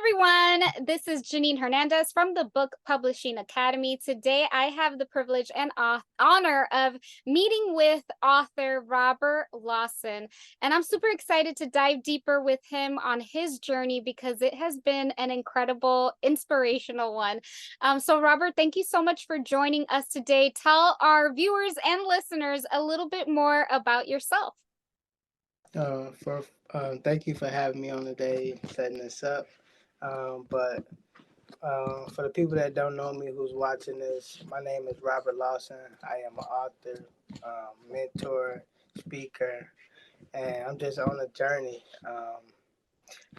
everyone. This is Janine Hernandez from the Book Publishing Academy. Today, I have the privilege and honor of meeting with author Robert Lawson. And I'm super excited to dive deeper with him on his journey because it has been an incredible, inspirational one. So, Robert, thank you so much for joining us today. Tell our viewers and listeners a little bit more about yourself. For Thank you for having me on today, setting this up. But For the people that don't know me, who's watching this, my name is Robert Lawson. I am an author, mentor, speaker, and I'm just on a journey.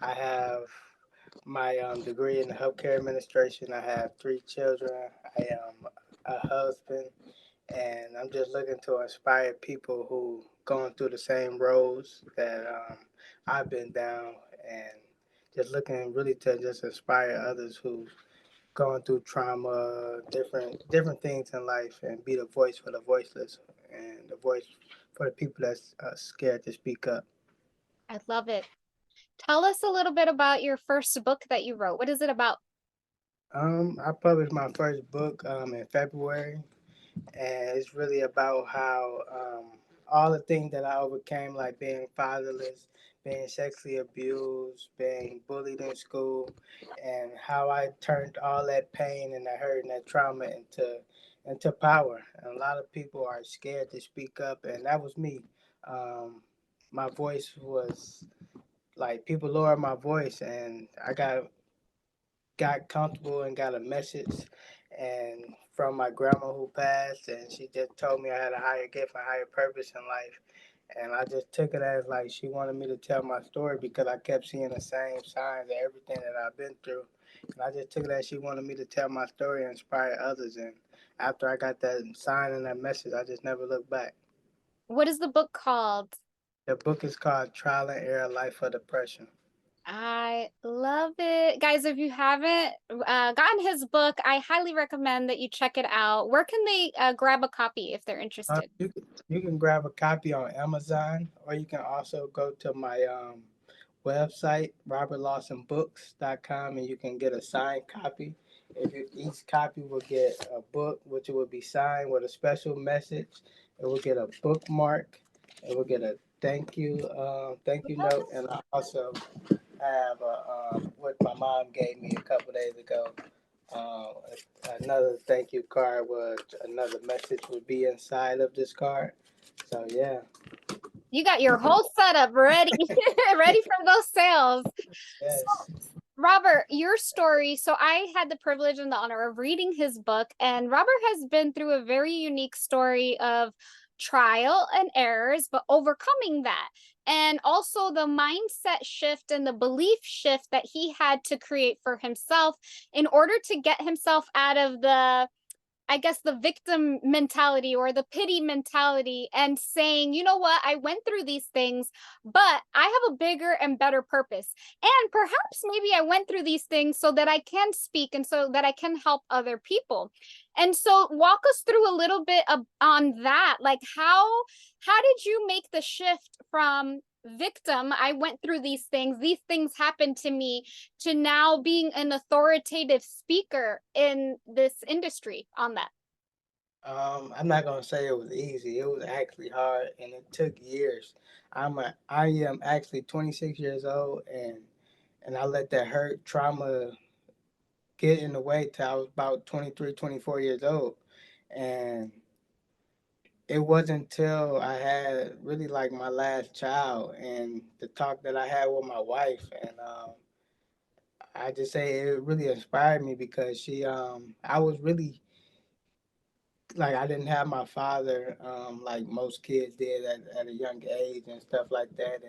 I have my degree in healthcare administration. I have 3 children. I am a husband, and I'm just looking to inspire people who going through the same roads that I've been down, and just looking really to just inspire others who going through trauma, different things in life, and be the voice for the voiceless and the voice for the people that's scared to speak up. I love it. Tell us a little bit about your first book that you wrote. What is it about? I published my first book in February, and it's really about how all the things that I overcame, like being fatherless, being sexually abused, being bullied in school, and how I turned all that pain and that hurt and that trauma into power. And a lot of people are scared to speak up, and that was me. Um, my voice was like people lowered my voice, and I got comfortable and got a message and from my grandma who passed, and she just told me I had a higher gift and higher purpose in life. And I just took it as like she wanted me to tell my story because I kept seeing the same signs of everything that I've been through. And I just took it as she wanted me to tell my story and inspire others. And after I got that sign and that message, I just never looked back. What is the book called? The book is called Trial and Error: Life of Depression. I love it. Guys, if you haven't gotten his book, I highly recommend that you check it out. Where can they grab a copy if they're interested? You can grab a copy on Amazon, or you can also go to my website, robertlawsonbooks.com, and you can get a signed copy. Each copy will get a book, which will be signed with a special message. It will get a bookmark. It will get a thank you note, and I also have what my mom gave me a couple days ago. Uh, Another thank you card was another message would be inside of this card. So yeah, You got your whole setup ready, ready for those sales. So, yes. Robert, your story. So, I had the privilege and the honor of reading his book, and Robert has been through a very unique story of trial and errors, but overcoming that. And also the mindset shift and the belief shift that he had to create for himself in order to get himself out of the, I guess, the victim mentality or the pity mentality, and saying, you know what, I went through these things, but I have a bigger and better purpose. And perhaps maybe I went through these things so that I can speak and so that I can help other people. And so walk us through a little bit on that. Like how did you make the shift from victim, I went through these things happened to me, to now being an authoritative speaker in this industry on that? I'm not gonna say it was easy. It was actually hard, and it took years. I am actually 26 years old, and I let that hurt trauma get in the way till I was about 23, 24 years old, and it wasn't until I had really like my last child and the talk that I had with my wife, and I just say it really inspired me because I was really like I didn't have my father like most kids did at a young age and stuff like that,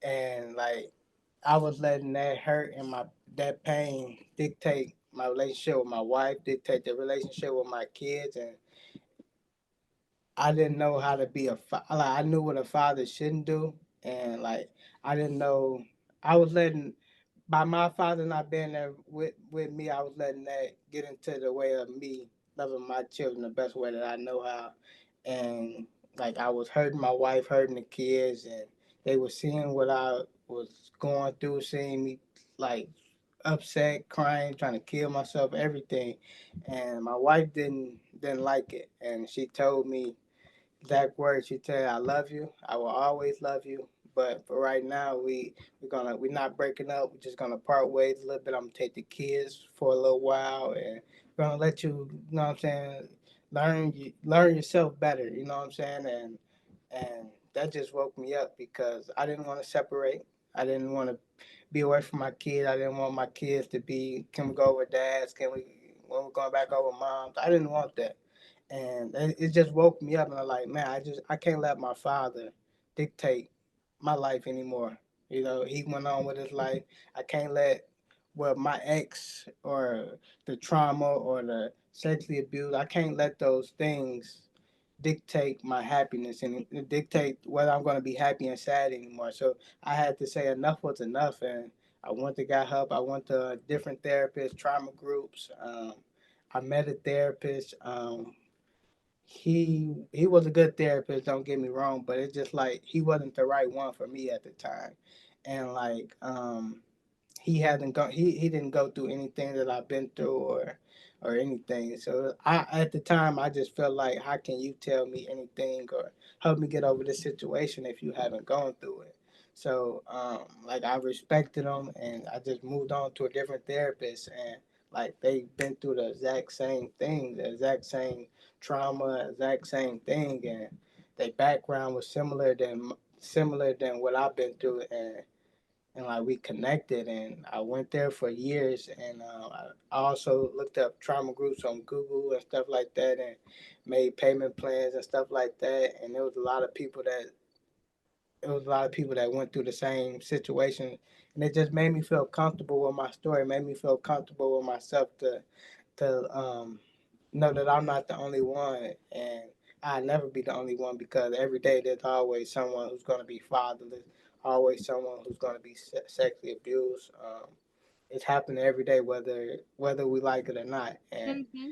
and like I was letting that hurt and my that pain dictate my relationship with my wife, dictate the relationship with my kids, and I didn't know how to be like I knew what a father shouldn't do, and like I didn't know I was letting by my father not being there with me, I was letting that get into the way of me loving my children the best way that I know how, and like I was hurting my wife, hurting the kids, and they were seeing what I was going through, seeing me like upset, crying, trying to kill myself, everything. And my wife didn't like it, and she told me exact words. She said, "I love you. I will always love you. But for right now, we're not breaking up. We're just gonna part ways a little bit. I'm gonna take the kids for a little while, and we're gonna let you, you know what I'm saying, learn yourself better. You know what I'm saying?" And that just woke me up because I didn't want to separate. I didn't want to be away from my kids. I didn't want my kids to be, can we go over dads? Can we, when we're going back over moms? I didn't want that. And it just woke me up, and I'm like, man, I can't let my father dictate my life anymore. You know, he went on with his life. I can't let what my ex or the trauma or the sexually abuse, I can't let those things dictate my happiness and dictate whether I'm going to be happy and sad anymore. So I had to say enough was enough, and I went to got help. I went to different therapists, trauma groups. I met a therapist. He was a good therapist. Don't get me wrong, but it's just like he wasn't the right one for me at the time, and like he hasn't gone he didn't go through anything that I've been through or anything. So I at the time I just felt like, how can you tell me anything or help me get over this situation if you haven't gone through it? So like I respected them, and I just moved on to a different therapist, and like they've been through the exact same thing, the exact same trauma, exact same thing, and their background was similar than what I've been through, and like we connected, and I went there for years, and I also looked up trauma groups on Google and stuff like that, and made payment plans and stuff like that, and there was a lot of people that went through the same situation, and it just made me feel comfortable with my story, made me feel comfortable with myself to know that I'm not the only one, and I'll never be the only one, because every day there's always someone who's going to be fatherless, always someone who's going to be sexually abused. It's happening every day, whether we like it or not. And Mm-hmm.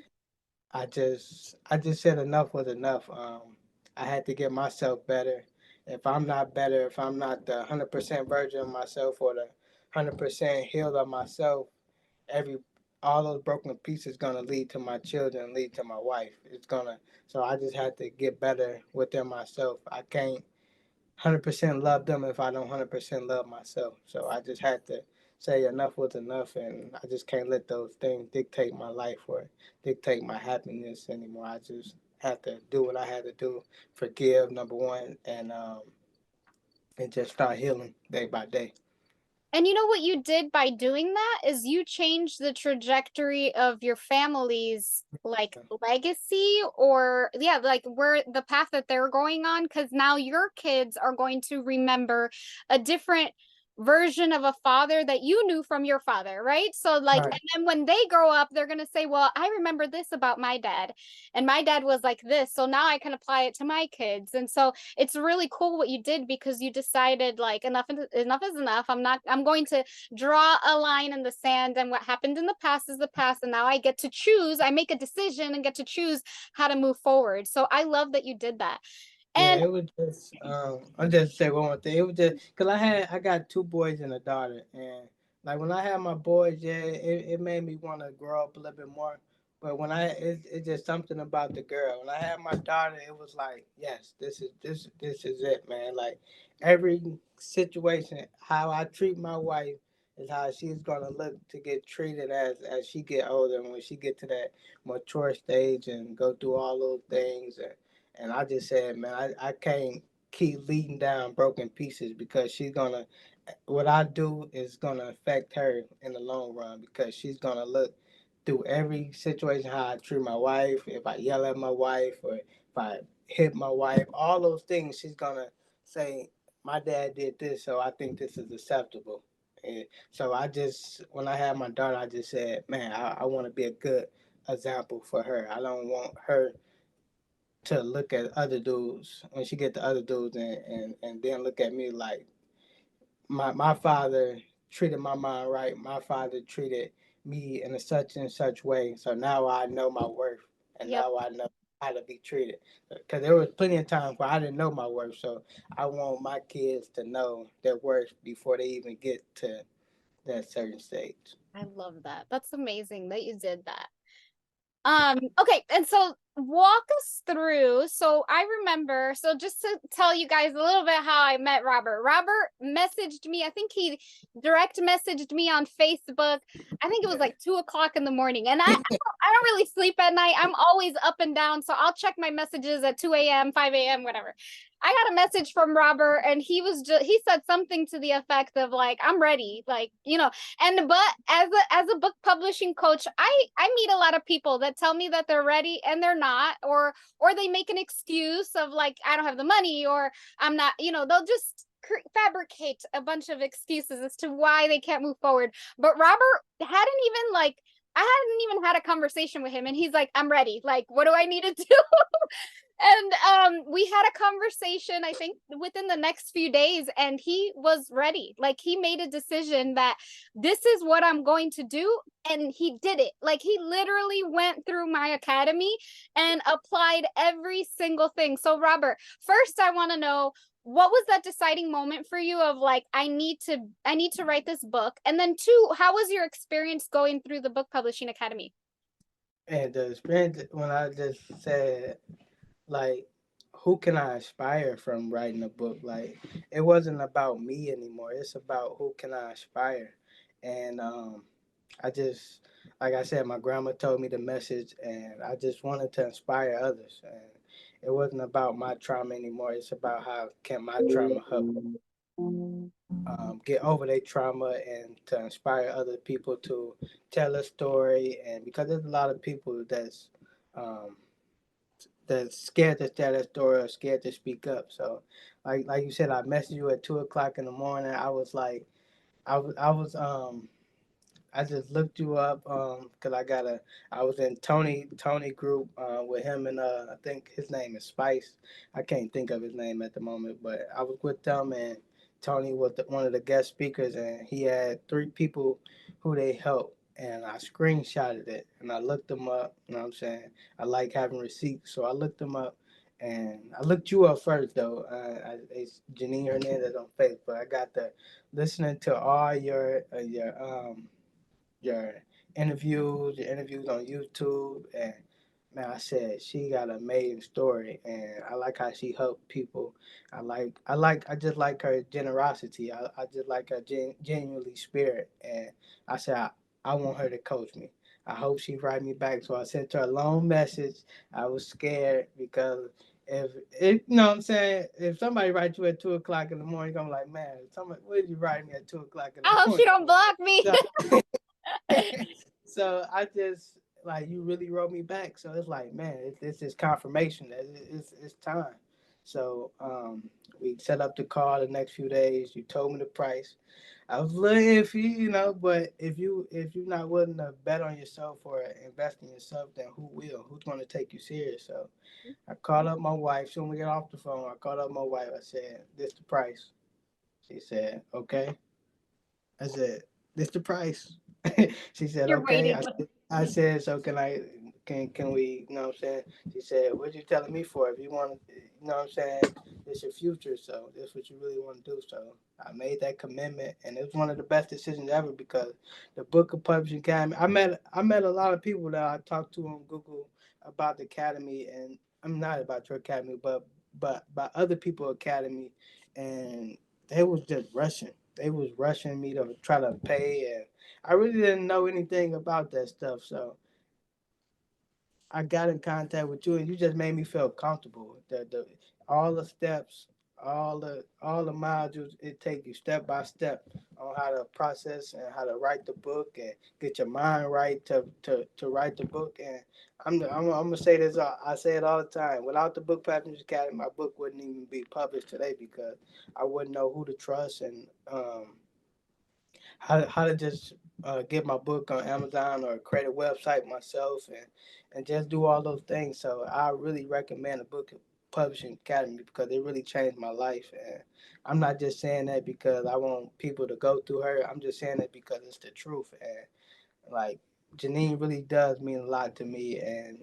I just said enough was enough. I had to get myself better. If I'm not better, if I'm not the 100% version of myself or the 100% healed of myself, every all those broken pieces gonna lead to my children, lead to my wife. It's gonna. So I just had to get better within myself. I can't 100% love them if I don't 100% love myself. So I just had to say enough was enough, and I just can't let those things dictate my life or dictate my happiness anymore. I just had to do what I had to do, forgive, number one, and just start healing day by day. And you know what you did by doing that is you changed the trajectory of your family's like legacy, or yeah, like where the path that they're going on, because now your kids are going to remember a different version of a father that you knew from your father, right? So like, Right. and then when they grow up, they're going to say, well, I remember this about my dad, and my dad was like this, so now I can apply it to my kids. And so it's really cool what you did, because you decided like enough is enough. I'm going to draw a line in the sand, and what happened in the past is the past, and now I get to choose. I make a decision and get to choose how to move forward. So I love that you did that. Yeah, And it was just I'll just say one more thing. It was just because I got two boys and a daughter, and like when I had my boys, yeah, it made me want to grow up a little bit more. But it's just something about the girl. When I had my daughter, it was like, yes, this is it, man. Like every situation, how I treat my wife is how she's gonna look to get treated as she get older, and when she get to that mature stage and go through all those things. And I just said, man, I can't keep leading down broken pieces, because what I do is gonna affect her in the long run, because she's gonna look through every situation, how I treat my wife, if I yell at my wife or if I hit my wife, all those things, she's gonna say, my dad did this, so I think this is acceptable. And so when I had my daughter, I just said, man, I want to be a good example for her. I don't want her to look at other dudes when she get to other dudes, and then look at me like my father treated my mom right. My father treated me in a such and such way. So now I know my worth, and yep. now I know how to be treated. Because there was plenty of times where I didn't know my worth. So I want my kids to know their worth before they even get that certain stage. I love that. That's amazing that you did that. Okay, and so walk us through. So I remember, so just to tell you guys a little bit how I met Robert. Robert messaged me, I think he direct messaged me on Facebook. I think it was like 2 o'clock in the morning. And I don't really sleep at night. I'm always up and down. So I'll check my messages at 2 a.m., 5 a.m., whatever. I got a message from Robert and he said something to the effect of like, I'm ready. Like, and but as a book publishing coach, I meet a lot of people that tell me that they're ready and they're not, or they make an excuse of like, I don't have the money, or I'm not, they'll just fabricate a bunch of excuses as to why they can't move forward. But Robert hadn't even like I hadn't even had a conversation with him and he's like, I'm ready. Like, what do I need to do? And we had a conversation, I think, within the next few days, and he was ready. Like, he made a decision that this is what I'm going to do, and he did it. Like, he literally went through my academy and applied every single thing. So Robert, first I want to know, what was that deciding moment for you of like, I need to write this book? And then two, how was your experience going through the book publishing academy? And the experience when I just said, like, who can I inspire from writing a book? Like, it wasn't about me anymore. It's about who can I inspire. And I just, like I said, my grandma told me the message, and I just wanted to inspire others. And it wasn't about my trauma anymore. It's about how can my trauma help get over their trauma and to inspire other people to tell a story. And because there's a lot of people um, that's scared to tell that story or scared to speak up. So, like you said, I messaged you at 2 o'clock in the morning. I was like, I was I just looked you up because I was in Tony group with him and I think his name is Spice. I can't think of his name at the moment, but I was with them and Tony was one of the guest speakers and he had three people who they helped and I screenshotted it and I looked them up. You know what I'm saying? I like having receipts, so I looked them up. And I looked you up first though. It's Janine Hernandez on Facebook. I got the listening to all your your interviews on YouTube, and man, I said she got an amazing story, and I like how she helped people. I just like her generosity. I just like her genuinely spirit, and I said I want her to coach me. I hope she write me back. So I sent her a long message. I was scared because if you know what I'm saying, if somebody writes you at 2 o'clock in the morning, I'm like, man, somebody, what did you write me at 2 o'clock in the I hope she morning don't for? block me. So so I just like you really wrote me back. So it's like, man, it's this confirmation that it's time. So we set up the call the next few days. You told me the price. I was a little iffy, but if you're not willing to bet on yourself or invest in yourself, then who will? Who's going to take you serious? So I called up my wife. Soon we get off the phone, I called up my wife. I said, "This the price." She said, "Okay." I said, "This the price." She said, You're "Okay." waiting. I said, "So can we, you know what I'm saying?" She said, "What you telling me for? If you want to, you know what I'm saying? It's your future, so this what you really want to do." So I made that commitment, and it was one of the best decisions ever because the Book of Publishing Academy. I met a lot of people that I talked to on Google about the academy, and I'm not about your academy, but by other people academy, and they was just rushing. They was rushing me to try to pay, and I really didn't know anything about that stuff. So I got in contact with you, and you just made me feel comfortable. The all the steps, all the modules it take you step by step on how to process and how to write the book and get your mind right to write the book. And I'm gonna say this. I say it all the time. Without the Book Publishing Academy, my book wouldn't even be published today because I wouldn't know who to trust and how to just get my book on Amazon or create a website myself and just do all those things. So I really recommend the Book Publishing Academy because it really changed my life. And I'm not just saying that because I want people to go through her. I'm just saying it because it's the truth. And like Janine really does mean a lot to me. And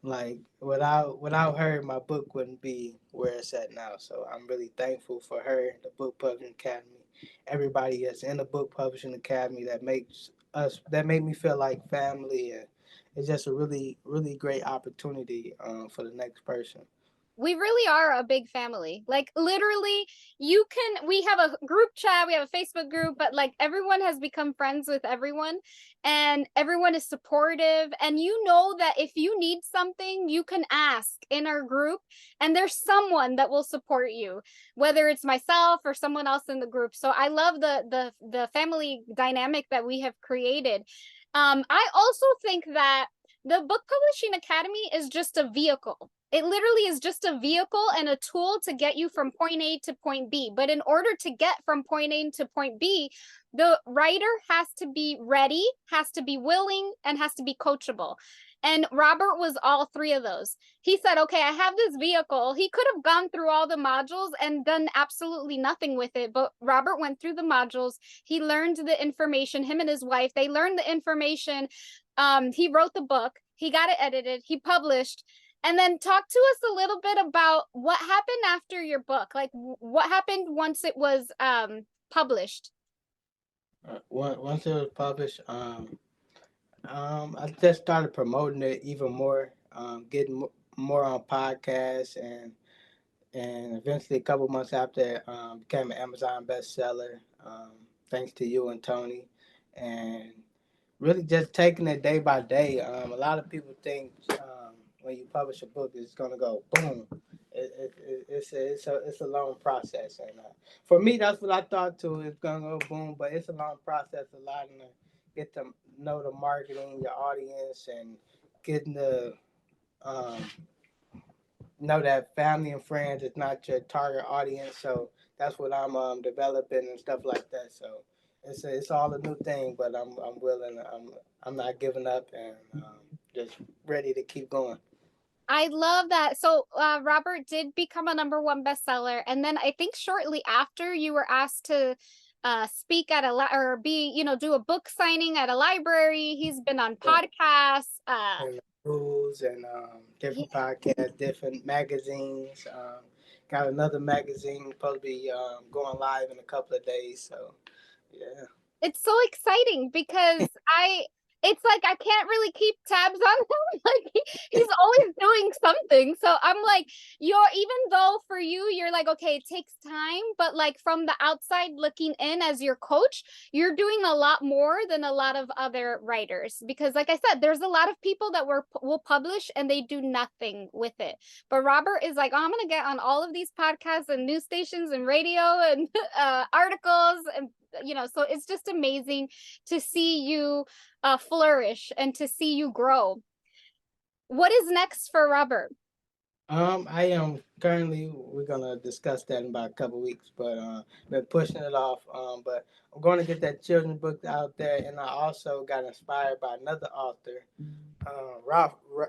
Like without her, my book wouldn't be where it's at now. So I'm really thankful for her, the Book Publishing Academy, everybody that's in the Book Publishing Academy that make me feel like family, and it's just a really great opportunity for the next person. We really are a big family. Like literally, we have a group chat, we have a Facebook group, but like everyone has become friends with everyone and everyone is supportive. And you know that if you need something, you can ask in our group and there's someone that will support you, whether it's myself or someone else in the group. So I love the family dynamic that we have created. I also think that the Book Publishing Academy is just a vehicle. It literally is just a vehicle and a tool to get you from point A to point B. But in order to get from point A to point B, the writer has to be ready, has to be willing, and has to be coachable. And Robert was all three of those. He said, okay, I have this vehicle. He could have gone through all the modules and done absolutely nothing with it. But Robert went through the modules. He learned the information. Him and his wife, they learned the information. He wrote the book. He got it edited. He published. And then talk to us a little bit about what happened after your book. Like what happened once it was Once it was published, I just started promoting it even more, getting more on podcasts, and eventually a couple months after, became an Amazon bestseller. Thanks to you and Tony, and really just taking it day by day. A lot of people think when you publish a book, it's gonna go boom. It's a long process, and for me, that's what I thought too. It's gonna go boom, but it's a long process. A lot to get to know the marketing, your audience, and getting the um, know that family and friends is not your target audience. So that's what I'm developing and stuff like that. So it's all a new thing, but I'm willing. I'm not giving up, and just ready to keep going. I love that. So Robert did become a number one bestseller, and then I think shortly after you were asked to speak at or be, do a book signing at a library. He's been on Yeah. podcasts. And rules and Yeah, different podcasts, different magazines. Got another magazine supposed to be going live in a couple of days. So yeah. it's so exciting because it's like I can't really keep tabs on him. Like he's always doing something. So I'm like, even though for you, you're like, okay, it takes time, but like from the outside looking in as your coach, you're doing a lot more than a lot of other writers. Because like I said, there's a lot of people that will publish and they do nothing with it. But Robert is like, oh, I'm gonna get on all of these podcasts and news stations and radio and articles and so it's just amazing to see you flourish and to see you grow. What is next for Robert? I am currently. We're gonna discuss that in about a couple weeks, but been pushing it off. But I'm going to get that children's book out there, and I also got inspired by another author,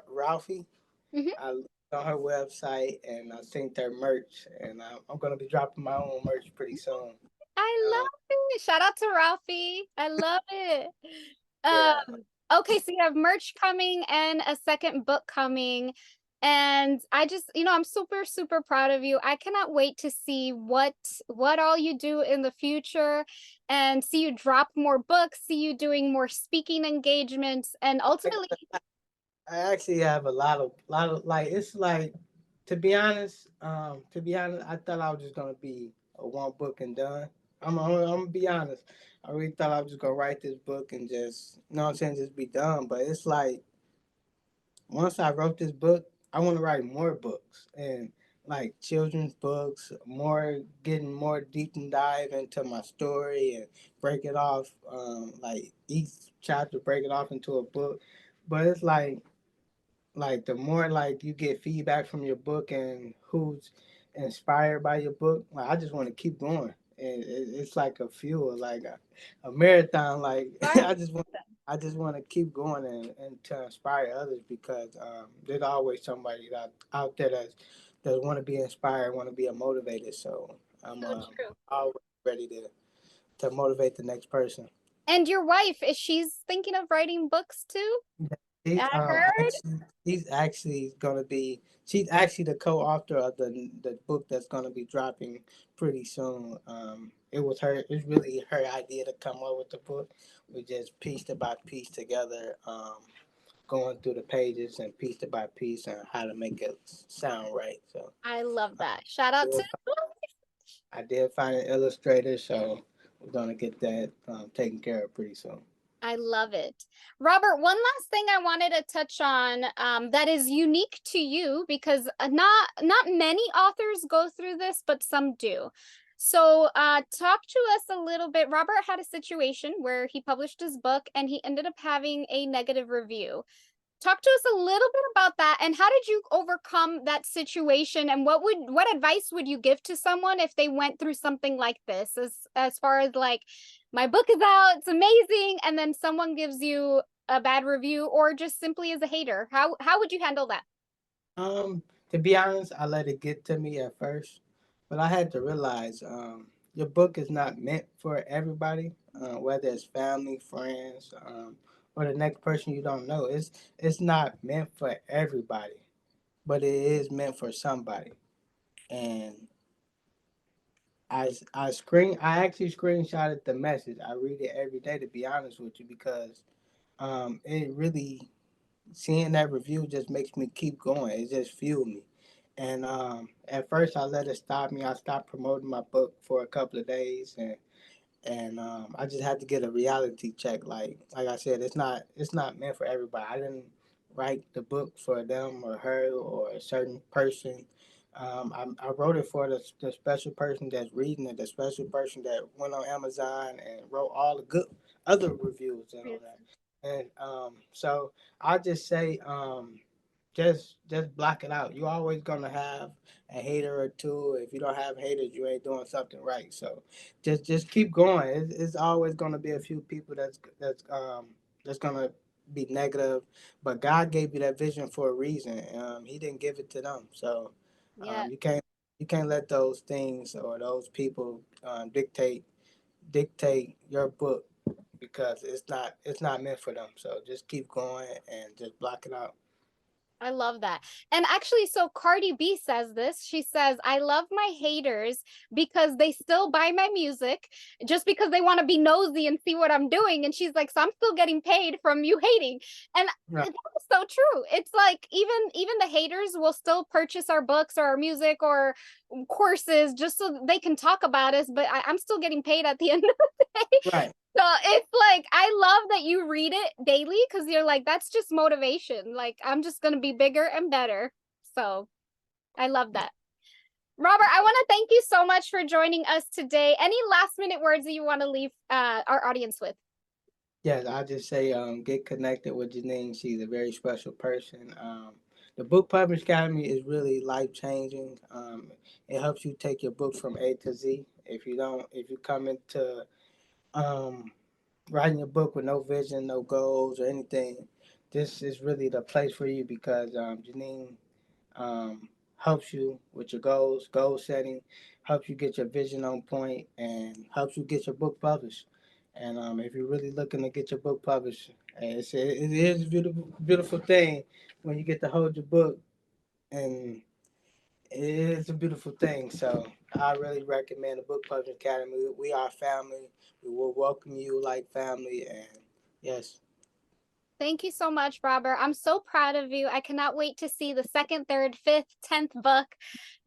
Ralphie. Mm-hmm. I looked on her website and I seen their merch, and I'm gonna be dropping my own merch pretty soon. I Uh, love it. Shout out to Ralphie. I love it. yeah, Okay, so you have merch coming and a second book coming. And I just, I'm super, super proud of you. I cannot wait to see what all you do in the future and see you drop more books, see you doing more speaking engagements, and I, ultimately, I actually have a lot of like it's like to be honest, I thought I was just gonna be a one book and done. I'm gonna be honest. I really thought I was just gonna write this book and just, you know what I'm saying, just be done. But it's like once I wrote this book, I want to write more books and like children's books, more getting more deep and dive into my story and break it off, like each chapter, break it off into a book. But it's like the more like you get feedback from your book and who's inspired by your book, like I just want to keep going. And it's like a fuel, like a marathon. Like I just want to keep going and to inspire others because there's always somebody out there that want to be inspired, want to be motivated. So I'm so true. always ready to motivate the next person. And your wife, is she's thinking of writing books too? He's I heard. actually gonna be she's actually the co-author of the book that's gonna be dropping pretty soon. It's really her idea to come up with the book. We just pieced it by piece together, going through the pages and piece it by piece and how to make it sound right. So I love that. Shout out to I did find an illustrator, so we're gonna get that taken care of pretty soon. I love it. Robert, one last thing I wanted to touch on that is unique to you because not many authors go through this, but some do. So talk to us a little bit. Robert had a situation where he published his book and he ended up having a negative review. Talk to us a little bit about that and how did you overcome that situation and what advice would you give to someone if they went through something like this as far as like my book is out, it's amazing, and then someone gives you a bad review or just simply as a hater. How would you handle that? To be honest, I let it get to me at first, but I had to realize your book is not meant for everybody, whether it's family, friends, or the next person you don't know. It's not meant for everybody, but it is meant for somebody. And I actually screenshotted the message. I read it every day to be honest with you because it really seeing that review just makes me keep going. It just fueled me. And at first, I let it stop me. I stopped promoting my book for a couple of days, and I just had to get a reality check. Like I said, it's not meant for everybody. I didn't write the book for them or her or a certain person. I wrote it for the special person that's reading it, the special person that went on Amazon and wrote all the good other reviews and all that. And so I just say, just block it out. You're always gonna have a hater or two. If you don't have haters, you ain't doing something right. So just keep going. It's always gonna be a few people that's gonna be negative, but God gave you that vision for a reason. He didn't give it to them, so Yeah, you can't let those things or those people dictate your book because it's not meant for them. So just keep going and just block it out. I love that. And actually, so Cardi B says this. She says, I love my haters because they still buy my music just because they want to be nosy and see what I'm doing. And she's like, so I'm still getting paid from you hating. And Right. it's so true. It's like even the haters will still purchase our books or our music or courses just so they can talk about us, but I'm still getting paid at the end of the day. Right. So it's like I love that you read it daily because you're like, that's just motivation. Like I'm just gonna be bigger and better. So I love that. Robert, I want to thank you so much for joining us today. Any last minute words that you want to leave our audience with? Yes, I just say get connected with Janine. She's a very special person. The Book Publishing Academy is really life changing. It helps you take your book from A to Z. If you come into um, writing a book with no vision, no goals, or anything, this is really the place for you because Janine helps you with your goal setting, helps you get your vision on point, and helps you get your book published. And if you're really looking to get your book published, it is a beautiful thing when you get to hold your book, and it is a beautiful thing. So I really recommend the Book Publishing Academy. We are family. We will welcome you like family, and yes, Thank you so much, Robert. I'm so proud of you. I cannot wait to see the second, third, fifth, 10th book.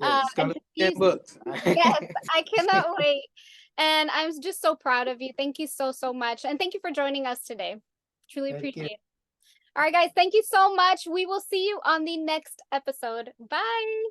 yes, it's And gonna just be 10 use, books. yes, I cannot wait. And I'm just so proud of you. Thank you so, so much. And thank you for joining us today. Truly Thank you. appreciate it. All right, guys, thank you so much. We will see you on the next episode. Bye.